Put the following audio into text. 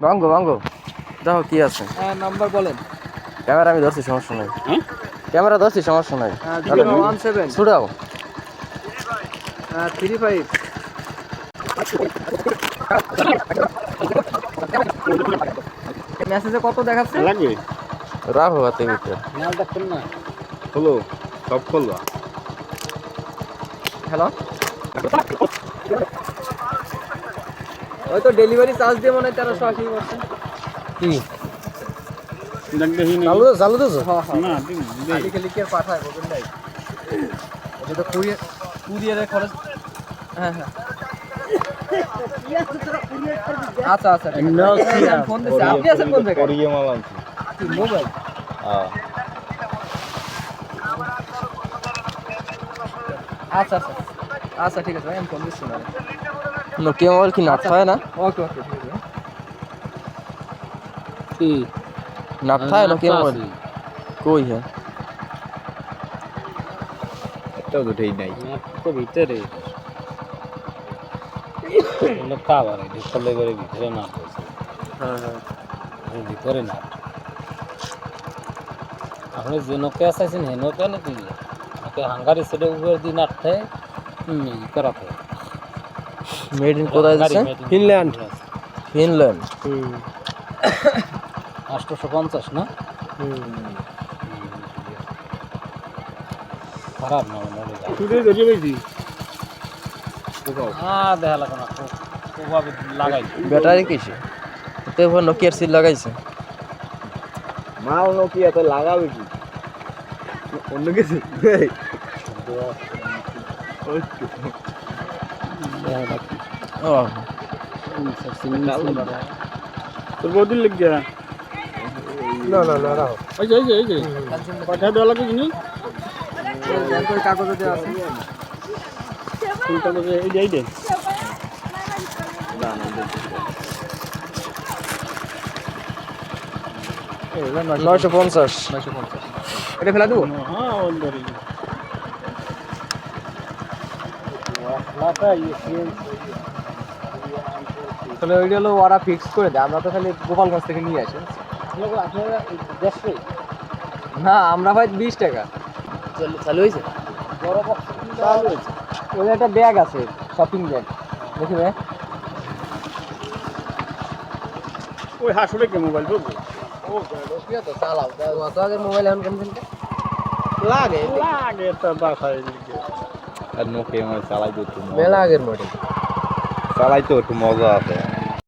ভাঙ্গো ভাঙ্গো দেখো কি আছে। হ্যাঁ নাম্বার বলেন। ক্যামেরা আমি ধরছি, সমস্যা নাই। হ্যাঁ ক্যামেরা ধরছি, সমস্যা নাই। 017 ছুটাও। 35 মেসেজে কত দেখাচ্ছে? লাগবে রাখো হাতে ভিতরে। খেয়াল রাখছেন না। খোলো, সব খোলো। হ্যালো, ওই তো ডেলিভারি চার্জ দিয়ে মনে হয় 1380 করছে। কি দেখি না চালু চালু তো হ্যাঁ হ্যাঁ, না খালি খালি কি আর পাঠায় বলবেন নাই, এটা তো কুরিয়ারের খরচ। হ্যাঁ হ্যাঁ, আচ্ছা আচ্ছা ঠিক আছে। আমি ফোন দিচ্ছি, আপনি আছেন কোন জায়গায়? করিয়ে মাল আনছি। কি মোবাইল? হ্যাঁ আচ্ছা আচ্ছা আচ্ছা ঠিক আছে ভাই, আমি ফোন দিচ্ছি না। নোকিয়া মোবাইল কি নাট হয় না? ওকে ওকে ঠিক আছে। কি নাট হয় নোকিয়া মোবাইল? কই হ্যাঁ একটাও তো ঠিক নাই। তো ভিতরে খাবার ঢুকলে করে ভিতরে না বলছে। হ্যাঁ হ্যাঁ, ভিতরে না আপনি যে নোকিয়া চাইছেন হে নোকিয়া নাকি ওকে হাঙ্গারি সেটে উপরে দিন আটতে করাতে মেড ইন কোথায় দিছে? Finland Finland. 850 না খারাপ না দেখা লাগো না ওভাবে লাগাই ব্যাটারি কিসে? তো এবার নোকিয়ার সিল লাগাইছে। মাল নোকিয়া তো লাগাবে কি অন্য কিছু ও তোর বদিল লিখ গিয়া না না না রাখো। এই যে পাঠা দেওয়া লাগে জিনিস ব্যাংকের কাগজে দেওয়া আছে। ফুল কাগজে এই যে এই 950। 950 এটা ফেলা দেবো। হ্যাঁ ওন্দরি তাহলে ওইটা হলো ওরা ফিক্স করে দেয়, আমরা তো খালি গোপালগঞ্জ থেকে নিয়ে আসি। আপনারা দেশে না আমরা ভাই 20 টাকা। চালু হয়েছে? বড় বক্স চালু হয়েছে। ওই একটা ব্যাগ আছে, শপিং ব্যাগ, দেখি ভাই। ওই হাসুরে কে মোবাইল বলবো ও নোকিয়া তো চালাও, অত আগের মোবাইল এখন কেন লাগে লাগে তো বাসায় আর নোকিয়া আমার চালাই তো একটু মেলা আগের মডেল। চালাই তো একটু মজা আছে।